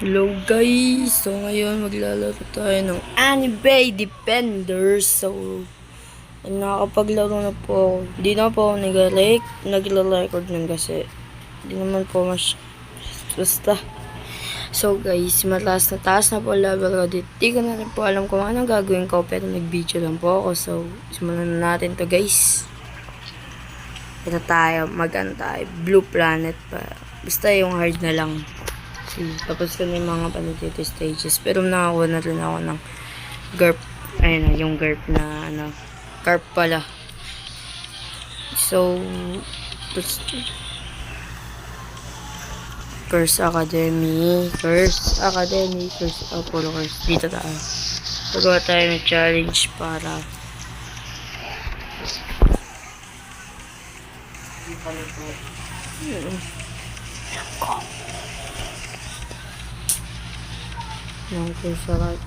Hello guys! So ngayon maglalaro tayo ng Anime Defenders. So nakakapaglaro na po ako. Hindi na po ako nagla-record ng kasi hindi naman po basta. So guys, mataas na taas na po level ko dito. Di ko na rin po alam kung anong gagawin ko, pero nag-video lang po ako. So simulan na natin to guys. Ito tayo, tayo, Blue Planet pa. Basta yung hard na lang. Tapos ko na yung mga panitito stages. Pero nakakuha na rin ako ng GURP. Ayun na, yung GURP na GURP pala. So, Curse Academy, Curse Puro Curse. Dito tayo. Pagawa tayo ng challenge para yung kusarat.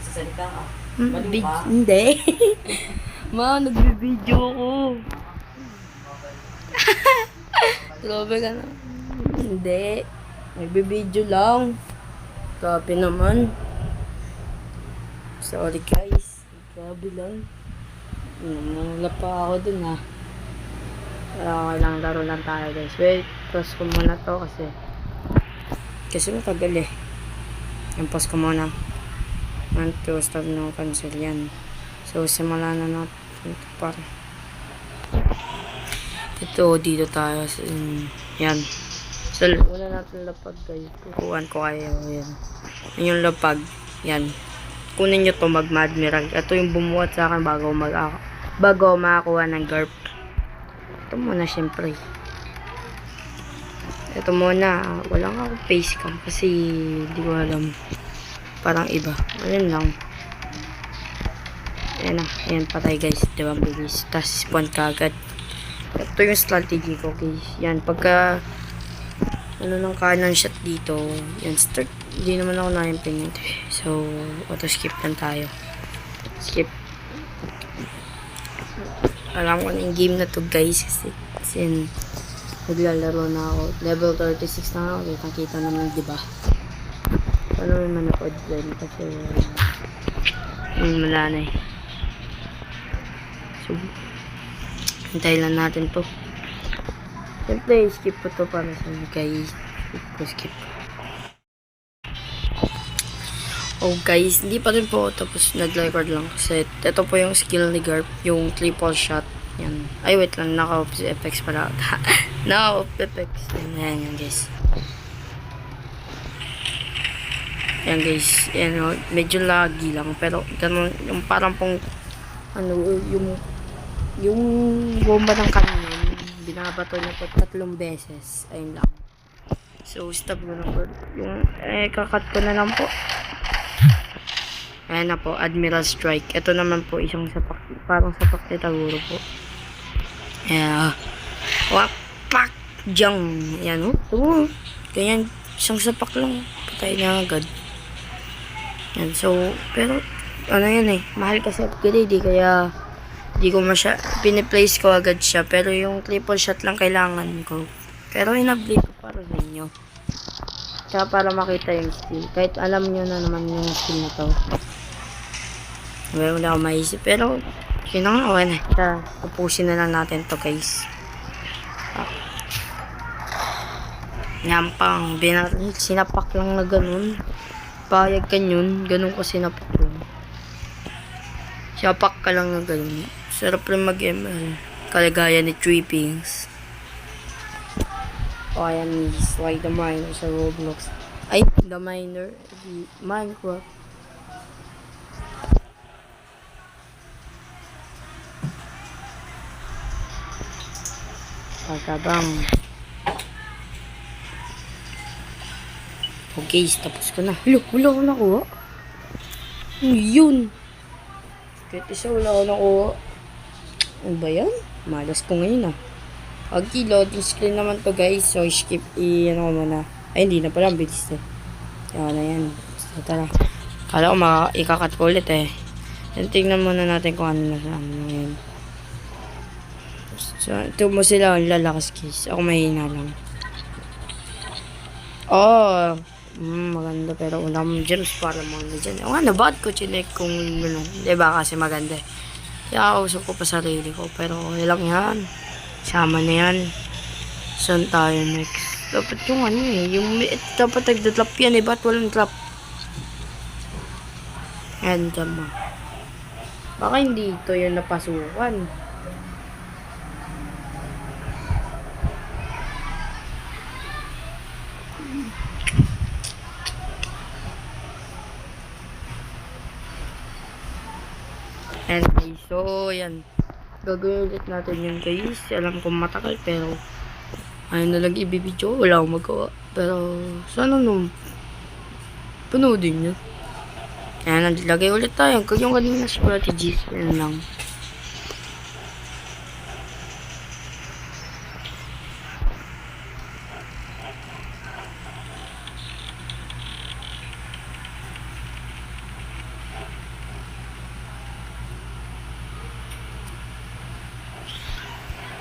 Sasalita ka. Hindi. Ma, nagbibideo ako. Grabe ka na. Hindi. Nagbibideo lang. Grabe naman. Sorry guys. Grabe lang. Namula pa ako dun ha. Pero okay lang, laro lang tayo guys. Wait, pause ko muna to kasi matagal eh. Yung pause ko muna. 1, 2, stop no, cancel yan. So simulan na natin ito para. Dito tayo. Yan. So wala natin lapag guys. Kukuhan ko kayo. Yan. Yung lapag. Yan. Kunin nyo to mag-Madmiral. Ito yung bumuhat sa akin bago makakuha ng GURP. Ito muna syempre. Ito muna. Wala nga akong face cam kasi hindi ko alam. Parang iba. Ayun lang. Ayan na. Ayan patay guys. Diba bilis. Tapos spawn ka agad. Ito yung strategy ko guys. Yan. Pagka ng cannon shot dito. Yan. Start. Hindi naman ako na-implement. So auto skip lang tayo. Skip. Alam ko na yung game na to guys. Kasi maglalaro na ako. Level 36 na ako. Kita naman diba. Paano naman manood din kasi wala na eh. So hintayin lang natin to. Siyempre skip ko to para sa guys. Skip. Oh guys, hindi pa rin po tapos nag-record lang kasi ito po yung skill ni GURP, yung triple shot. Yan. Ay wait lang, naka-off effects pala. Naka-off effects. Yan guys. Yan guys, yan, medyo laggy lang pero ganun, yung parang pong yung bomba ng kanyon binabato niya po 3 beses. Ayun lang. So stop mo na po yung kakat ko na lang po. Ayan na po, Admiral Strike. Ito naman po isang sapak, parang sapak ni Taguro po. Yeah. Wapak jang. Ayan oh. Ganyan, isang sapak lang patay na agad. Yan, so, pero, ano yan eh, mahal kasi upgrade eh, kaya, di ko piniplace ko agad siya, pero yung triple shot lang kailangan ko. Pero in-upgrade ko para sa inyo. Tsaka para makita yung skill, kahit alam nyo na naman yung skill na to. Wala akong maisip, pero, yun na nga, okay na. Tapusin na lang natin to guys. Nyampang, sinapak lang na ganun. Payag ka yun, ganun ko sinapak yun. Siyapak ka lang na ganun. Sarap rin mag-ML. Kalagayan ni Trippings. O ayan, slide the miner sa Roblox. Ay, the miner, the Minecraft. Pagkabang. Okay, tapos ko na. Wala ko nakuha. Yun. Kahit isa wala ko nakuha. Ano ba yan? Malas ko ngayon ah. Okay, loading screen naman to guys. So, skip. Ano ko muna. Ay, hindi na pala. Bilis eh. Yan na yan. So, tara. Kala ko ikakat ko ulit eh. Then, tingnan muna natin kung ano na sa amin ngayon. So, ito mo sila. Ang lalakas guys. Ako mahina lang. Oh, maganda pero una mong gems para mo na dyan. O ano, bakit ko chinek kung ano, diba kasi maganda eh. Kaya kausap ko pa sarili ko, pero okay lang yan. Sama na yan. Saan tayo next? Dapat yung ano eh, dapat nagdatlap yan eh, ba't walang trap? Yan, dyan mo. Baka hindi ito yung napasukan. And guys, so yan. Gagawin ulit natin yun guys. Alam ko matagal pero ayun na lang ibibidyo. Wala akong magawa. Pero sana nung panoodin nyo. Ayan, naglagay ulit tayo. Yung kanina strategies. Yan lang.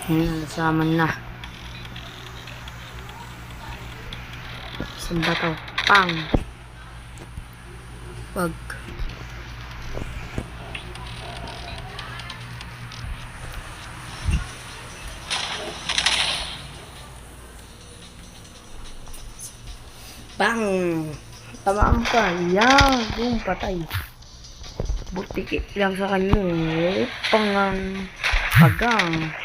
Ayan, nasama na. Isang bato. Pang. Wag. Bang! Tamaan pa. Yan. Boom, patay. Butiki lang sa kanya. Pangang. Pagang.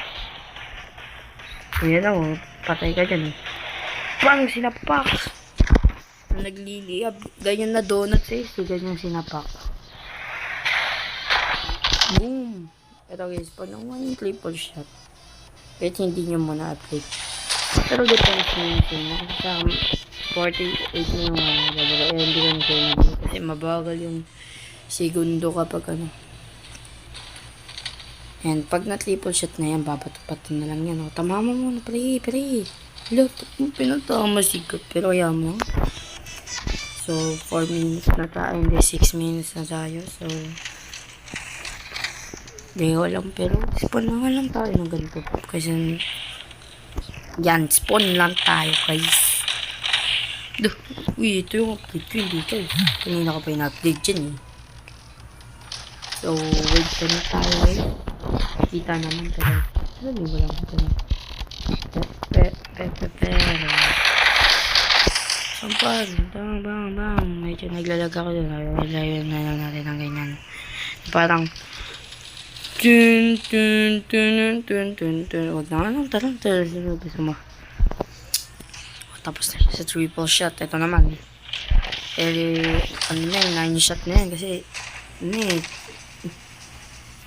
Ayan o. Patay ka dyan. Bang! Sinapak. Nagliliyab. Ganyan na donuts eh. So, ganyan sinapak. Boom! Ito guys. Pag nakuha yung triple shot. Kahit hindi nyo muna upgrade. Pero depends nyo yung sa 48 na yung hindi ko na kasi mabagal yung segundo kapag ano. And pag na triple shot na yan, babato-pato na lang yan. O, tamama mo na, pre. Look, pinatama sikat. Pero ayaw mo. So, 4 minutes na tayo. Hindi, 6 minutes na tayo. So, hindi ko alam. Pero, spawn na nga lang tayo ng ganito. Kasi, yan, spawn lang tayo, guys. Duh, uy, ito yung update ko. Hindi ito. Kanina ko pa yung update dyan, eh. So, wait ka na tayo, eh. Kita naman pero hindi mo lang ito. Sampal. Bang. Medyo naglalag ako doon. Layo na lang natin ang ganyan. Parang tun. Huwag na lang. Tarang. Gusto mo. Tapos na sa triple shot. Ito naman. Ano na yun? 9 shot na yan. Kasi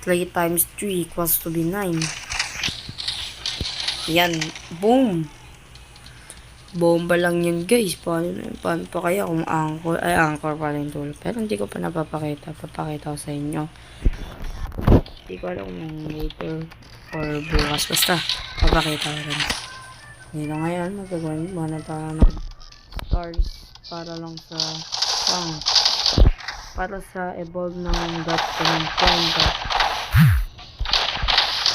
3 times 3 equals to be 9. Yan. Boom. Bomba lang yan guys. Paano pa kaya kung anchor? Ay, anchor pa rin tool. Pero hindi ko pa napapakita. Papakita ko sa inyo. Hindi ko alam kung later or bukas. Basta, papakita ko rin. Hindi na ngayon. Magagawin muna tayo ng stars para lang sa para sa evolve ng dot ng point.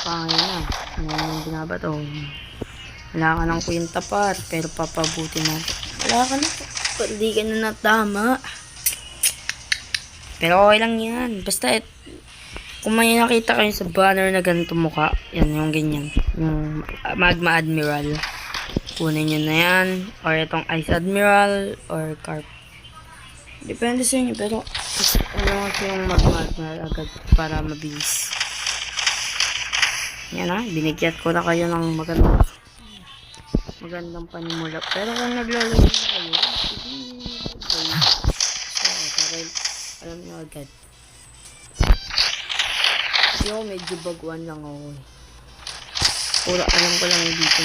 Pangay na. Ngayon yung binabato. Wala ka ng kwenta par. Pero papabuti natin. Wala ka na. Hindi ka na natama. Pero okay lang yan. Basta kung may nakita kayo sa banner na ganito mukha. Yan yung ganyan. Yung Magma Admiral. Kunin nyo na yan. Or itong Ice Admiral. Or Carp. Depende sa inyo. Pero ano kasi yung Magma Admiral agad para mabilis. Yan ha, binigyan ko na kayo ng magandang panimula. Pero kung naglalagay na kayo, sige, alam nyo agad. Yo, medyo baguan lang ako. Puro alam ko lang dito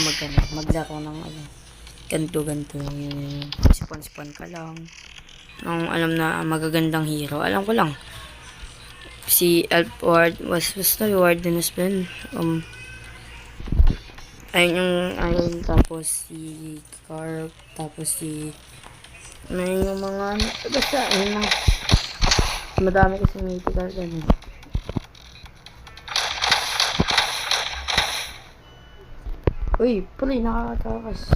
maglaro ng ganto lang yun. Sipon ka lang. Nung alam na magagandang hero, alam ko lang. Si Elf Ward was the Warden has been ayun tapos si Carp tapos si may yung mga basta ayun lang madami kasi mythical ganun. Uy, puli nakakatakas.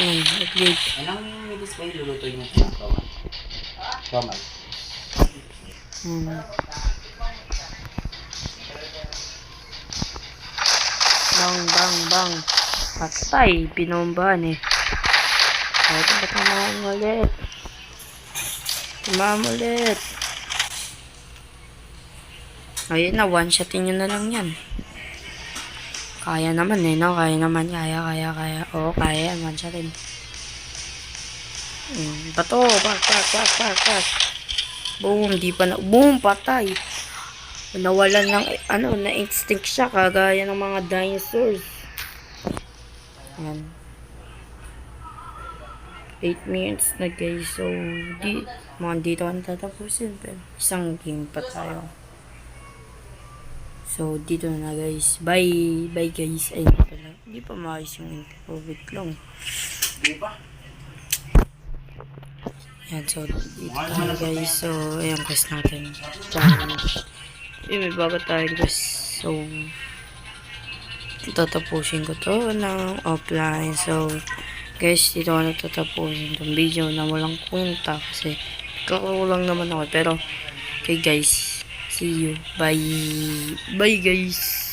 Upgrade. Anong display luluto niyo sa tomat? Tomat. Bang, bang, bang. Patay. Pinombahan eh. Ay, tamaan ulit. Tamaan ulit. Ayun na, one-shotin nyo na lang yan. Kaya naman eh, no? Kaya naman. Kaya. Oo, kaya yan. One-shotin. Bato. Pak. Boom. Di pa na. Boom. Patay. Nawalan ng, na-extinct siya. Kagaya ng mga dinosaurs. Ayan. 8 minutes na guys. So, mga dito ang tatapusin. Pero isang game pa tayo. So, dito na guys. Bye. Bye guys. Ay, hindi pa maayos yung intro. Wait lang. Di ba? Yan, so, dito tayo guys. So, ayan quest natin. Challenge. May bago tayo guys. So, tatapusin ko to ng offline. So, guys, dito ako tatapusin itong video na walang kwenta kasi kakulang naman ako. Pero, okay guys, see you. Bye. Bye guys.